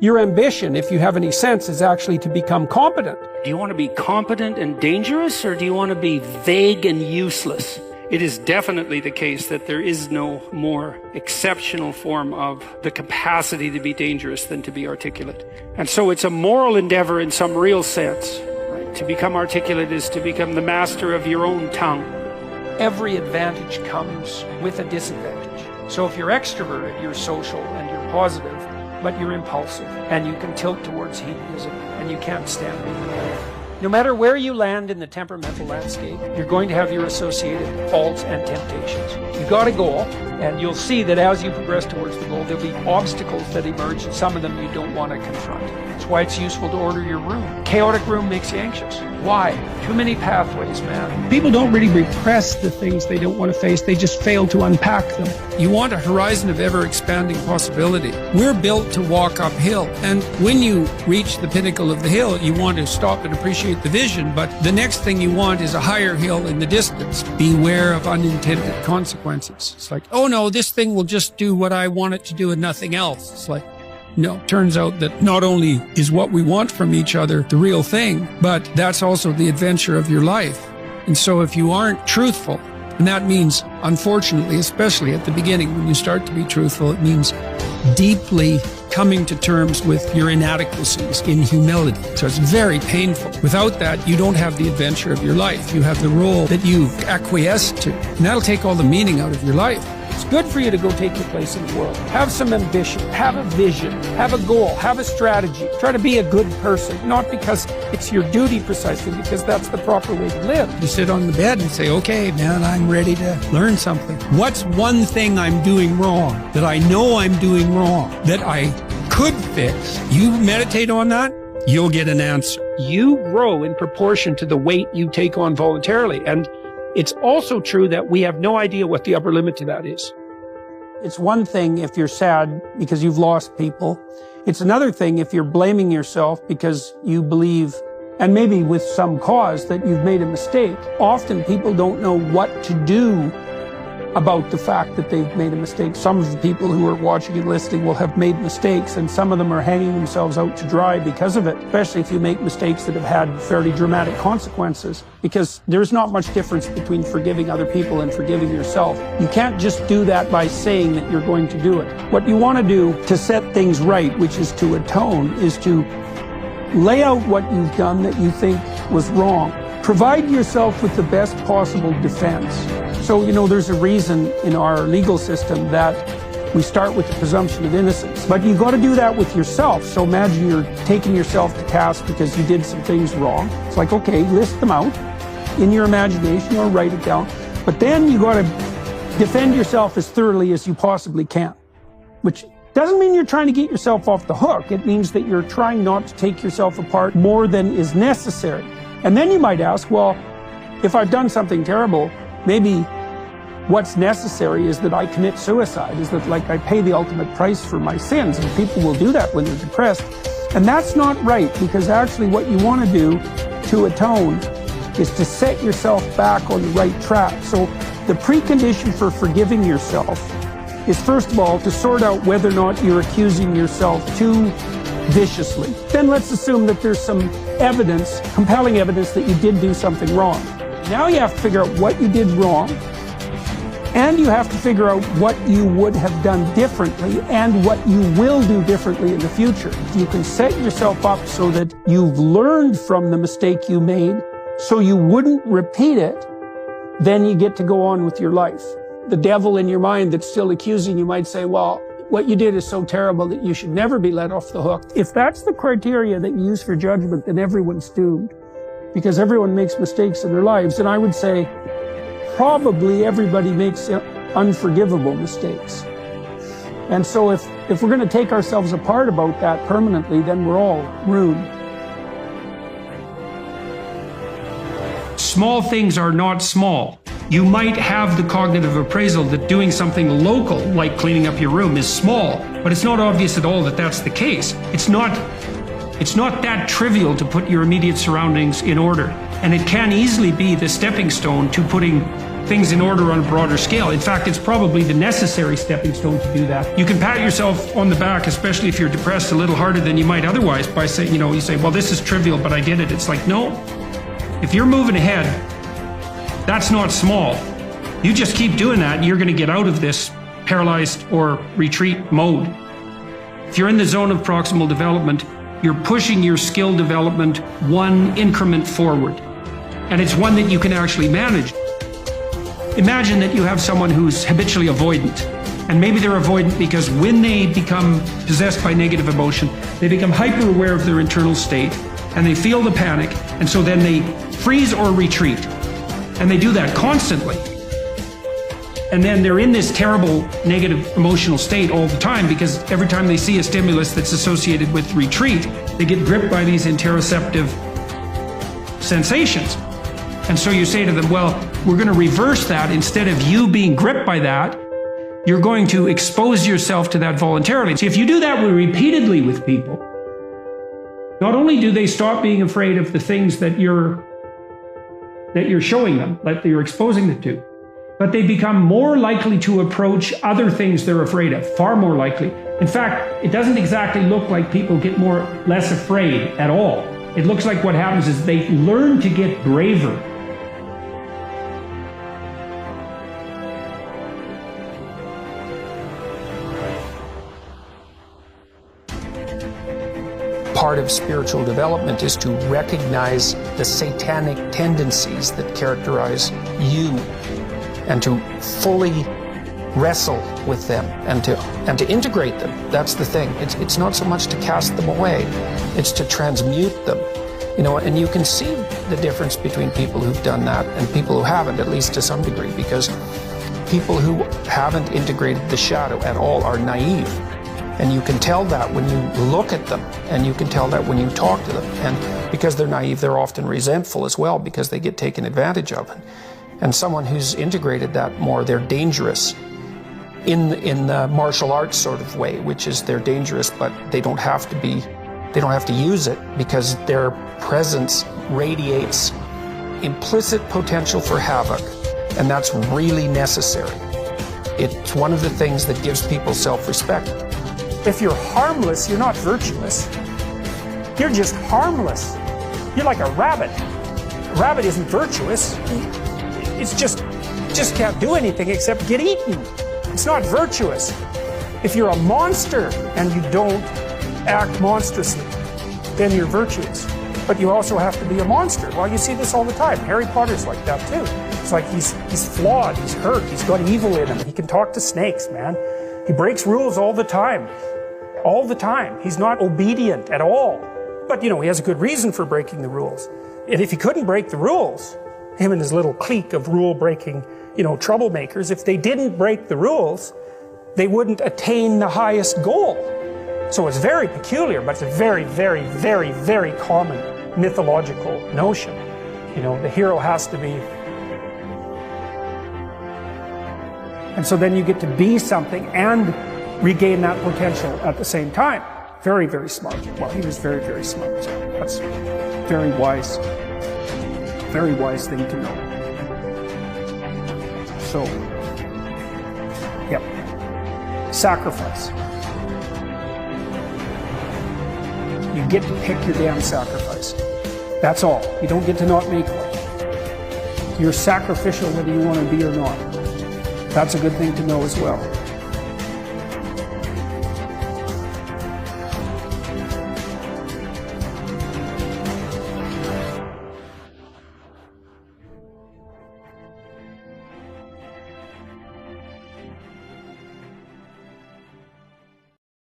Your ambition, if you have any sense, is actually to become competent. Do you want to be competent and dangerous, or do you want to be vague and useless? It is definitely the case that there is no more exceptional form of the capacity to be dangerous than to be articulate. And so it's a moral endeavor in some real sense. Right? To become articulate is to become the master of your own tongue. Every advantage comes with a disadvantage. So if you're extroverted, you're social and you're positive, but you're impulsive and you can tilt towards hedonism and you can't stand being alone. No matter where you land in the temperamental landscape, you're going to have your associated faults and temptations. You've got a goal, and you'll see that as you progress towards the goal, there'll be obstacles that emerge, and some of them you don't want to confront. That's why it's useful to order your room. Chaotic room makes you anxious. Why? Too many pathways, man. People don't really repress the things they don't want to face, they just fail to unpack them. You want a horizon of ever-expanding possibility. We're built to walk uphill, and when you reach the pinnacle of the hill, you want to stop and appreciate the vision, but the next thing you want is a higher hill in the distance. Beware of unintended consequences. It's like, oh no, this thing will just do what I want it to do and nothing else. It's like, no, turns out that not only is what we want from each other the real thing, but that's also the adventure of your life. And so if you aren't truthful, and that means, unfortunately, especially at the beginning, when you start to be truthful, it means deeply coming to terms with your inadequacies in humility. So it's very painful. Without that, you don't have the adventure of your life. You have the role that you've acquiesced to. And that'll take all the meaning out of your life. It's good for you to go take your place in the world. Have some ambition, have a vision, have a goal, have a strategy. Try to be a good person, not because it's your duty precisely, because that's the proper way to live. You sit on the bed and say, okay, man, I'm ready to learn something. What's one thing I'm doing wrong that I know I'm doing wrong that I could fix? You meditate on that, you'll get an answer. You grow in proportion to the weight you take on voluntarily. And it's also true that we have no idea what the upper limit to that is. It's one thing if you're sad because you've lost people. It's another thing if you're blaming yourself because you believe, and maybe with some cause, that you've made a mistake. Often people don't know what to do about the fact that they've made a mistake. Some of the people who are watching and listening will have made mistakes, and some of them are hanging themselves out to dry because of it, especially if you make mistakes that have had fairly dramatic consequences, because there's not much difference between forgiving other people and forgiving yourself. You can't just do that by saying that you're going to do it. What you want to do to set things right, which is to atone, is to lay out what you've done that you think was wrong. Provide yourself with the best possible defense. So, there's a reason in our legal system that we start with the presumption of innocence. But you've got to do that with yourself. So imagine you're taking yourself to task because you did some things wrong. It's like, okay, list them out in your imagination or write it down. But then you got to defend yourself as thoroughly as you possibly can, which doesn't mean you're trying to get yourself off the hook. It means that you're trying not to take yourself apart more than is necessary. And then you might ask, well, if I've done something terrible, maybe what's necessary is that I commit suicide, is that I pay the ultimate price for my sins. And people will do that when they're depressed. And that's not right, because actually what you want to do to atone is to set yourself back on the right track. So the precondition for forgiving yourself is, first of all, to sort out whether or not you're accusing yourself too viciously. Then let's assume that there's some evidence, compelling evidence, that you did do something wrong. Now you have to figure out what you did wrong, and you have to figure out what you would have done differently and what you will do differently in the future. If you can set yourself up so that you've learned from the mistake you made so you wouldn't repeat it, then you get to go on with your life. The devil in your mind that's still accusing you might say, well, what you did is so terrible that you should never be let off the hook. If that's the criteria that you use for judgment, then everyone's doomed, because everyone makes mistakes in their lives. And I would say probably everybody makes unforgivable mistakes. And so if we're going to take ourselves apart about that permanently, then we're all ruined. Small things are not small. You might have the cognitive appraisal that doing something local, like cleaning up your room, is small, but it's not obvious at all that that's the case. It's not that trivial to put your immediate surroundings in order. And it can easily be the stepping stone to putting things in order on a broader scale. In fact, it's probably the necessary stepping stone to do that. You can pat yourself on the back, especially if you're depressed, a little harder than you might otherwise by saying, you say, well, this is trivial, but I did it. It's like, no, if you're moving ahead, that's not small. You just keep doing that, and you're going to get out of this paralyzed or retreat mode. If you're in the zone of proximal development, you're pushing your skill development one increment forward. And it's one that you can actually manage. Imagine that you have someone who's habitually avoidant. And maybe they're avoidant because when they become possessed by negative emotion, they become hyper aware of their internal state and they feel the panic. And so then they freeze or retreat. And they do that constantly. And then they're in this terrible negative emotional state all the time because every time they see a stimulus that's associated with retreat, they get gripped by these interoceptive sensations. And so you say to them, well, we're going to reverse that. Instead of you being gripped by that, you're going to expose yourself to that voluntarily. So if you do that repeatedly with people, not only do they stop being afraid of the things that you're showing them, that you're exposing them to, but they become more likely to approach other things they're afraid of, far more likely. In fact, it doesn't exactly look like people get less afraid at all. It looks like what happens is they learn to get braver. Part of spiritual development is to recognize the satanic tendencies that characterize you and to fully wrestle with them and to integrate them. That's the thing. It's not so much to cast them away, it's to transmute them. And you can see the difference between people who've done that and people who haven't, at least to some degree, because people who haven't integrated the shadow at all are naive. And you can tell that when you look at them, and you can tell that when you talk to them. And because they're naive, they're often resentful as well because they get taken advantage of. And someone who's integrated that more, they're dangerous in the martial arts sort of way, which is they're dangerous, but they don't have to use it because their presence radiates implicit potential for havoc, and that's really necessary. It's one of the things that gives people self-respect. If you're harmless, you're not virtuous. You're just harmless. You're like a rabbit. A rabbit isn't virtuous. It's just can't do anything except get eaten. It's not virtuous. If you're a monster and you don't act monstrously, then you're virtuous. But you also have to be a monster. Well, you see this all the time. Harry Potter's like that too. It's like he's flawed, he's hurt, he's got evil in him. He can talk to snakes, man. He breaks rules all the time. All the time. He's not obedient at all. But, he has a good reason for breaking the rules. And if he couldn't break the rules, him and his little clique of rule-breaking, troublemakers, if they didn't break the rules, they wouldn't attain the highest goal. So it's very peculiar, but it's a very, very, very, very common mythological notion. The hero has to be. And so then you get to be something and regain that potential at the same time. Very, very smart. Well, he was very, very smart. So that's very wise thing to know. So, yep. Sacrifice. You get to pick your damn sacrifice. That's all. You don't get to not make one. You're sacrificial whether you want to be or not. That's a good thing to know as well.